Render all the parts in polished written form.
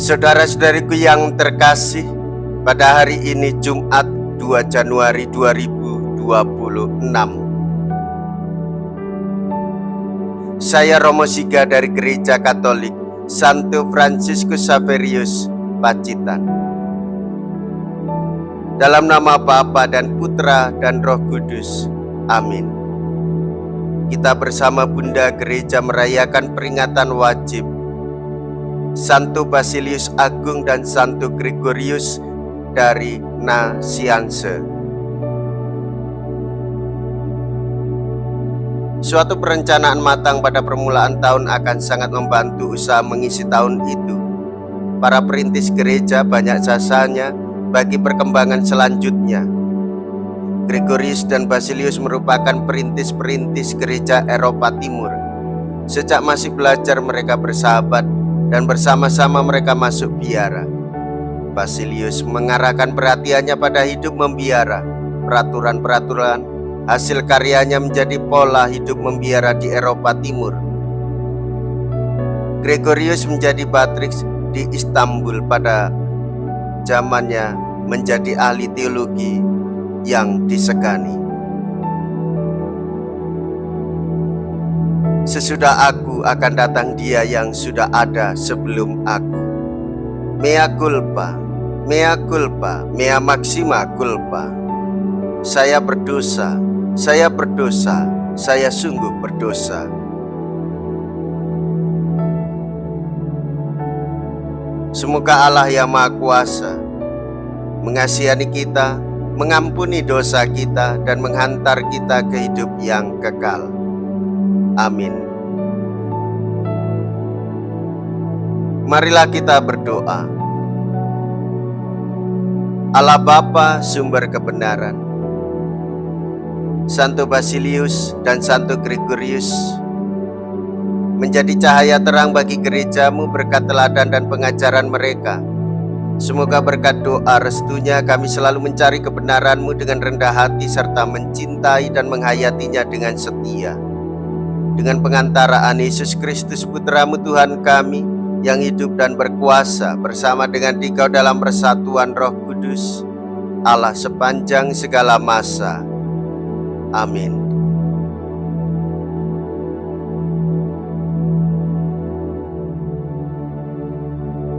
Saudara-saudariku yang terkasih, pada hari ini Jumat 2 Januari 2026, saya Romo Siga dari Gereja Katolik Santo Fransiskus Xaverius, Pacitan. Dalam nama Bapa dan Putra dan Roh Kudus. Amin. Kita bersama Bunda Gereja merayakan peringatan wajib Santo Basilius Agung dan Santo Gregorius dari Nazianze. Suatu perencanaan matang pada permulaan tahun akan sangat membantu usaha mengisi tahun itu. Para perintis gereja banyak jasanya bagi perkembangan selanjutnya. Gregorius dan Basilius merupakan perintis-perintis gereja Eropa Timur. Sejak masih belajar mereka bersahabat dan bersama-sama mereka masuk biara. Basilius mengarahkan perhatiannya pada hidup membiara. Peraturan-peraturan hasil karyanya menjadi pola hidup membiara di Eropa Timur. Gregorius menjadi patriks di Istanbul pada zamannya, menjadi ahli teologi yang disegani. Sesudah aku akan datang Dia yang sudah ada sebelum aku. Mea culpa, mea culpa, mea maxima culpa. Saya berdosa, saya berdosa, saya sungguh berdosa. Semoga Allah yang Maha Kuasa mengasihani kita, mengampuni dosa kita, dan menghantar kita ke hidup yang kekal. Amin. Marilah kita berdoa. Allah Bapa, sumber kebenaran, Santo Basilius dan Santo Gregorius menjadi cahaya terang bagi gerejamu berkat teladan dan pengajaran mereka. Semoga berkat doa restunya kami selalu mencari kebenaran-Mu dengan rendah hati serta mencintai dan menghayatinya dengan setia. Dengan pengantaraan Yesus Kristus Putra-Mu Tuhan kami, yang hidup dan berkuasa bersama dengan Dikau dalam persatuan Roh Kudus, Allah sepanjang segala masa. Amin.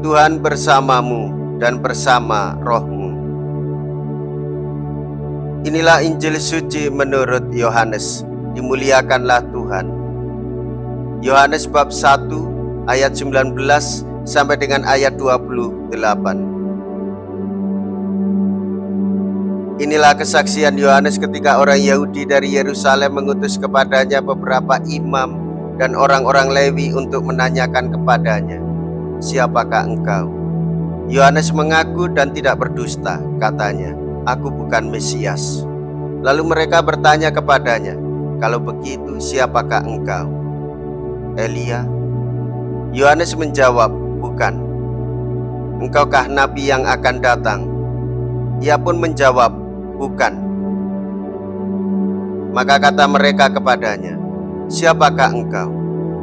Tuhan bersamamu dan bersama rohmu. Inilah Injil suci menurut Yohanes. Dimuliakanlah Tuhan. Yohanes bab 1 ayat 19 sampai dengan ayat 28. Inilah kesaksian Yohanes ketika orang Yahudi dari Yerusalem mengutus kepadanya beberapa imam dan orang-orang Lewi untuk menanyakan kepadanya, "Siapakah engkau?" Yohanes mengaku dan tidak berdusta, katanya, "Aku bukan Mesias." Lalu mereka bertanya kepadanya, "Kalau begitu, siapakah engkau? Elia?" Yohanes menjawab, "Bukan." "Engkaukah nabi yang akan datang?" Ia pun menjawab, "Bukan." Maka kata mereka kepadanya, "Siapakah engkau?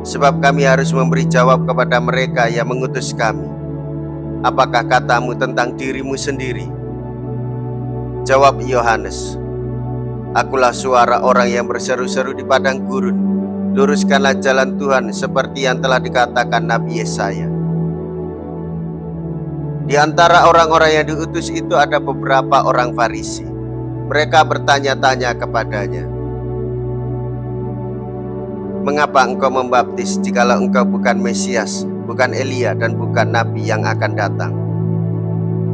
Sebab kami harus memberi jawab kepada mereka yang mengutus kami. Apakah katamu tentang dirimu sendiri?" Jawab Yohanes, "Akulah suara orang yang berseru-seru di padang gurun, luruskanlah jalan Tuhan seperti yang telah dikatakan Nabi Yesaya." Di antara orang-orang yang diutus itu ada beberapa orang Farisi. Mereka bertanya-tanya kepadanya, "Mengapa engkau membaptis jikalau engkau bukan Mesias, bukan Elia, dan bukan Nabi yang akan datang?"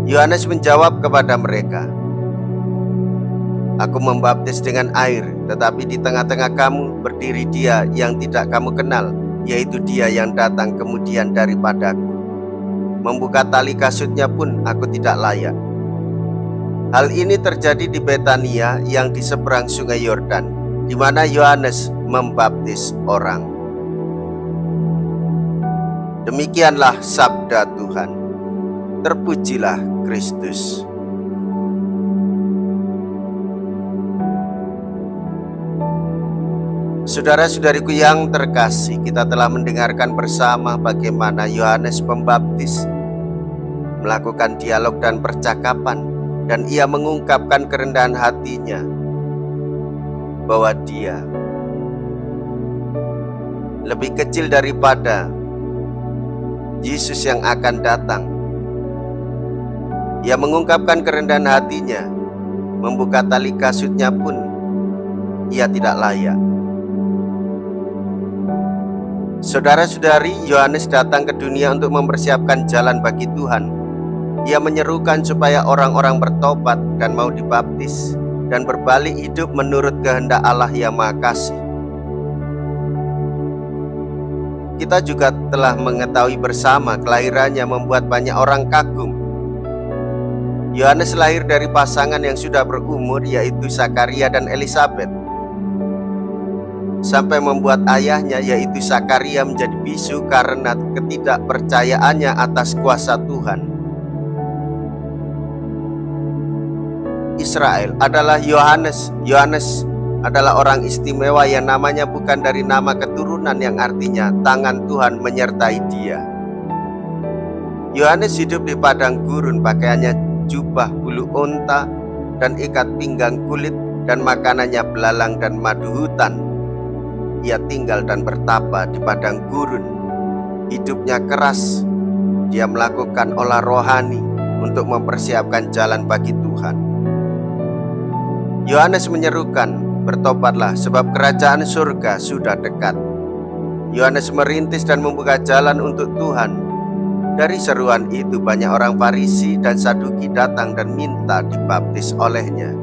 Yohanes menjawab kepada mereka, "Aku membaptis dengan air, tetapi di tengah-tengah kamu berdiri Dia yang tidak kamu kenal, yaitu Dia yang datang kemudian daripadaku. Membuka tali kasutnya pun aku tidak layak." Hal ini terjadi di Betania yang di seberang sungai Yordan, di mana Yohanes membaptis orang. Demikianlah sabda Tuhan. Terpujilah Kristus. Saudara-saudariku yang terkasih, kita telah mendengarkan bersama bagaimana Yohanes Pembaptis melakukan dialog dan percakapan, dan ia mengungkapkan kerendahan hatinya bahwa dia lebih kecil daripada Yesus yang akan datang. Ia mengungkapkan kerendahan hatinya, membuka tali kasutnya pun ia tidak layak. Saudara-saudari, Yohanes datang ke dunia untuk mempersiapkan jalan bagi Tuhan. Ia menyerukan supaya orang-orang bertobat dan mau dibaptis, dan berbalik hidup menurut kehendak Allah yang Maha Kasih. Kita juga telah mengetahui bersama kelahirannya membuat banyak orang kagum. Yohanes lahir dari pasangan yang sudah berumur, yaitu Zakaria dan Elisabet, sampai membuat ayahnya, yaitu Zakaria, menjadi bisu karena ketidakpercayaannya atas kuasa Tuhan. Israel adalah Yohanes. Yohanes adalah orang istimewa yang namanya bukan dari nama keturunan, yang artinya tangan Tuhan menyertai dia. Yohanes hidup di padang gurun, pakaiannya jubah bulu unta dan ikat pinggang kulit, dan makanannya belalang dan madu hutan. Ia tinggal dan bertapa di padang gurun. Hidupnya keras. Dia melakukan olah rohani untuk mempersiapkan jalan bagi Tuhan. Yohanes menyerukan, "Bertobatlah, sebab kerajaan surga sudah dekat." Yohanes merintis dan membuka jalan untuk Tuhan. Dari seruan itu banyak orang Farisi dan Saduki datang dan minta dibaptis olehnya.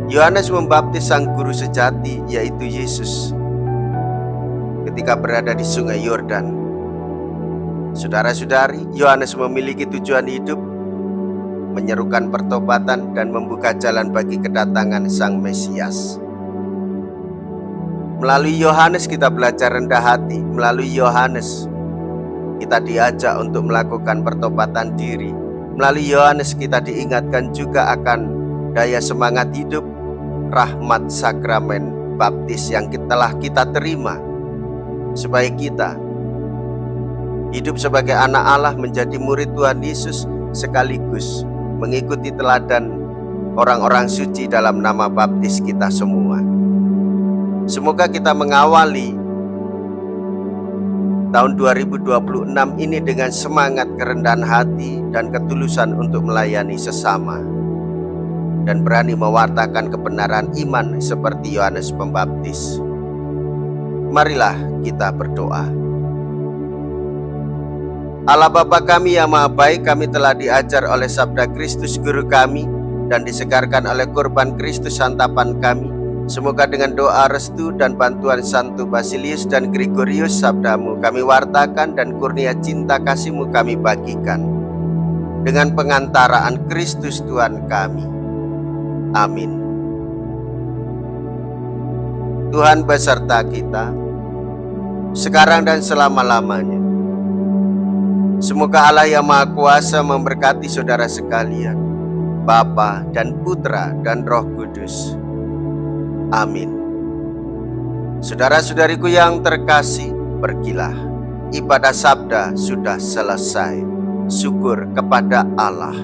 Yohanes membaptis sang guru sejati, yaitu Yesus, ketika berada di sungai Yordan. Saudara-saudari, Yohanes memiliki tujuan hidup, menyerukan pertobatan dan membuka jalan bagi kedatangan Sang Mesias. Melalui Yohanes kita belajar rendah hati. Melalui Yohanes kita diajak untuk melakukan pertobatan diri. Melalui Yohanes kita diingatkan juga akan daya semangat hidup, rahmat sakramen baptis yang telah kita terima, supaya kita hidup sebagai anak Allah, menjadi murid Tuhan Yesus, sekaligus mengikuti teladan orang-orang suci dalam nama baptis kita semua. Semoga kita mengawali tahun 2026 ini dengan semangat kerendahan hati dan ketulusan untuk melayani sesama, dan berani mewartakan kebenaran iman seperti Yohanes Pembaptis. Marilah kita berdoa. Allah Bapa kami yang Maha Baik, kami telah diajar oleh sabda Kristus Guru kami dan disegarkan oleh korban Kristus santapan kami. Semoga dengan doa restu dan bantuan Santo Basilius dan Gregorius sabdamu kami wartakan, dan kurnia cinta kasihmu kami bagikan, dengan pengantaraan Kristus Tuhan kami. Amin. Tuhan beserta kita, sekarang dan selama-lamanya. Semoga Allah yang Maha Kuasa memberkati saudara sekalian, Bapa dan Putra dan Roh Kudus. Amin. Saudara-saudariku yang terkasih, pergilah. Ibadah sabda sudah selesai. Syukur kepada Allah.